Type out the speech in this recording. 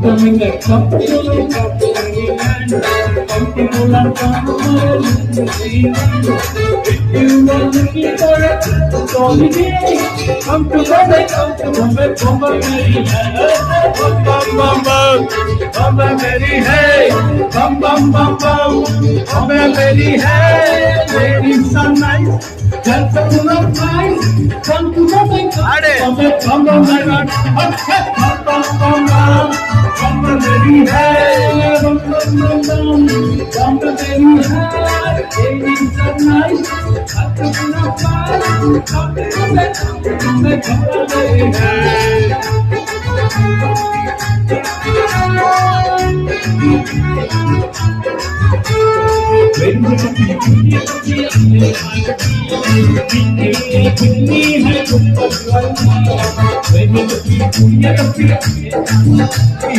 Coming a couple and comfortable and comfortable. If you are looking for a holiday, come to Bombay, Bombay, Mary, hey, bum bum bum bum, Bombay, Mary, hey, ladies are nice, that's a full of nice. Come to Bombay, Bombay, Bombay, bum bum bum. Bamba Mary hai, Bamba Mary hai, ladies are nice, Bamba Mary hai. When